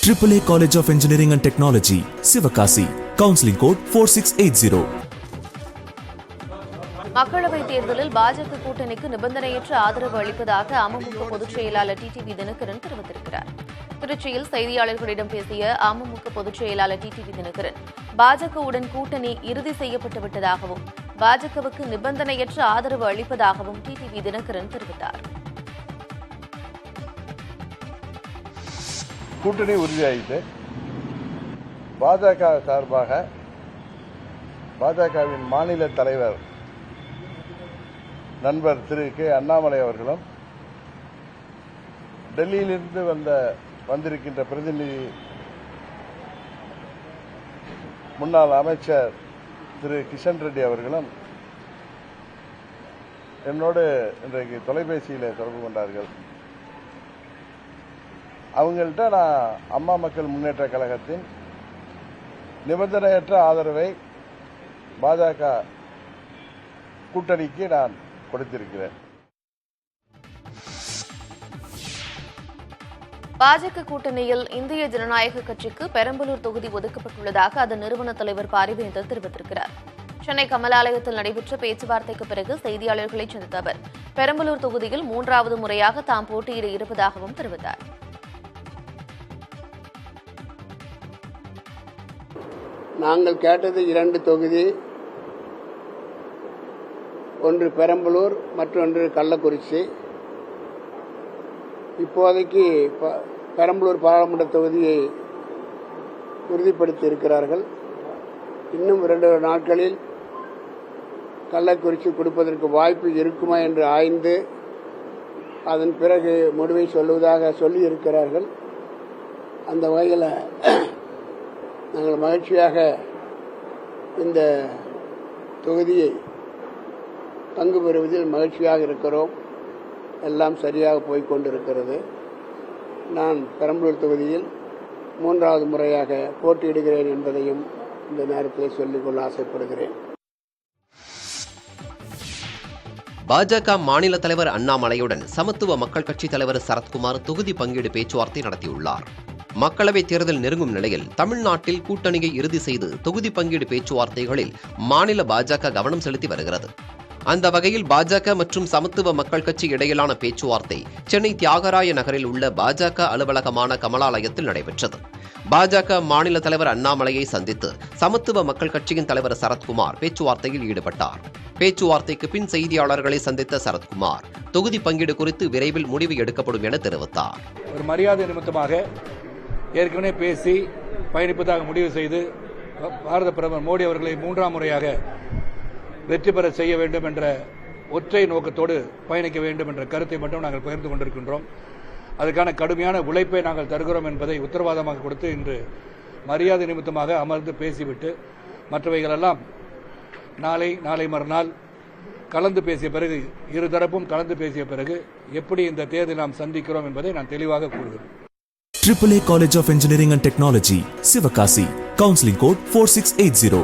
AAA College of Engineering and Technology, Sivakasi. Counseling code 4680. மக்களவைத் தேர்தலில் பாஜக கூட்டணிக்கு நிபந்தனையற்ற ஆதரவு அளிப்பதாக அமமுக பொதுச் செயலாளர் டிடிவி தினகரன் தெரிவித்திருக்கிறார். திருச்சியில் செய்தியாளர்களிடம் பேசிய அமமுக பொதுச் செயலாளர் டிடிவி தினகரன், பாஜகவுடன் கூட்டணி இறுதி செய்யப்பட்டுவிட்டதாகவும் பாஜகவுக்கு நிபந்தனையற்ற ஆதரவு அளிப்பதாகவும் டிடிவி தினகரன் தெரிவித்தார். கூட்டணி உறுதியாயிட்டு பாஜக சார்பாக பாஜகவின் மாநில தலைவர் நண்பர் திரு கே அண்ணாமலை அவர்களும் டெல்லியிலிருந்து வந்திருக்கின்ற பிரதிநிதி முன்னாள் அமைச்சர் திரு கிஷன் ரெட்டி அவர்களும் என்னோடு இன்றைக்கு தொலைபேசியில் தொடர்பு கொண்டார்கள். அவங்கள்ட்ட நான் அம்மா மக்கள் முன்னேற்ற கழகத்தின் நிபந்தனையற்ற ஆதரவை பாஜக கூட்டணிக்கு நான் கொடுத்திருக்கிறேன். பாஜக கூட்டணியில் இந்திய ஜனநாயக கட்சிக்கு பெரம்பலூர் தொகுதி ஒதுக்கப்பட்டுள்ளதாக அதன் நிறுவன தலைவர் பாரிவேந்தர் தெரிவித்திருக்கிறார். சென்னை கமலாலயத்தில் நடைபெற்ற பேச்சுவார்த்தைக்கு பிறகு செய்தியாளர்களை சந்தித்த அவர், பெரம்பலூர் தொகுதியில் 3வது முறையாக தாம் போட்டியிட இருப்பதாகவும் தெரிவித்தார். நாங்கள் கேட்டது 2 தொகுதி, ஒன்று பெரம்பலூர், மற்றொன்று கள்ளக்குறிச்சி. இப்போதைக்கு பெரம்பலூர் பாராளுமன்ற தொகுதியை உறுதிப்படுத்தி இருக்கிறார்கள். இன்னும் 2 நாட்களில் கள்ளக்குறிச்சி கொடுப்பதற்கு வாய்ப்பு இருக்குமா என்று ஆய்ந்து அதன் பிறகு முடிவை சொல்லுவதாக சொல்லி இருக்கிறார்கள். அந்த வகையில் நாங்கள் மகிழ்ச்சியாக இந்த தொகுதியை பங்கு பெறுவதில் மகிழ்ச்சியாக இருக்கிறோம். எல்லாம் சரியாக போய்கொண்டிருக்கிறது. நான் பெரம்பலூர் தொகுதியில் 3வது முறையாக போட்டியிடுகிறேன் என்பதையும் இந்த நேரத்தில் சொல்லிக்கொள்ள ஆசைப்படுகிறேன். பாஜக மாநில தலைவர் அண்ணாமலையுடன் சமத்துவ மக்கள் கட்சி தலைவர் சரத்குமார் தொகுதி பங்கீடு பேச்சுவார்த்தை நடத்தியுள்ளார். மக்களவைத் தேர்தல் நெருங்கும் நிலையில் தமிழ்நாட்டில் கூட்டணியை இறுதி செய்து தொகுதி பங்கீடு பேச்சுவார்த்தைகளில் மாநில பாஜக கவனம் செலுத்தி வருகிறது. அந்த வகையில் பாஜக மற்றும் சமத்துவ மக்கள் கட்சி இடையிலான பேச்சுவார்த்தை சென்னை தியாகராய நகரில் உள்ள பாஜக அலுவலகமான கமலாலயத்தில் நடைபெற்றது. பாஜக மாநில தலைவர் அண்ணாமலையை சந்தித்து சமத்துவ மக்கள் கட்சியின் தலைவர் சரத்குமார் பேச்சுவார்த்தையில் ஈடுபட்டார். பேச்சுவார்த்தைக்கு பின் செய்தியாளர்களை சந்தித்த சரத்குமார் தொகுதி பங்கீடு குறித்து விரைவில் முடிவு எடுக்கப்படும் என தெரிவித்தார். ஒரு மரியாதை நிமித்தமாக ஏற்கனவே பேசி பயணிப்பதாக முடிவு செய்து பாரத பிரதமர் மோடி அவர்களை 3ஆம் முறையாக வெற்றி பெற செய்ய வேண்டும் என்ற ஒற்றை நோக்கத்தோடு பயணிக்க வேண்டும் என்ற கருத்தை மட்டும் நாங்கள் பகிர்ந்து கொண்டிருக்கின்றோம். அதற்கான கடுமையான உழைப்பை நாங்கள் தருகிறோம் என்பதை உத்தரவாதமாக கொடுத்து இன்று மரியாதை நிமித்தமாக அமர்ந்து பேசிவிட்டு மற்றவைகளெல்லாம் நாளை மறுநாள் கலந்து பேசிய பிறகு இருதரப்பும் கலந்து பேசிய பிறகு எப்படி இந்த தேர்தலை நாம் சந்திக்கிறோம் என்பதை நான் தெளிவாக கூறுகிறேன். AAA College of Engineering and Technology, Sivakasi. Counseling code 4680.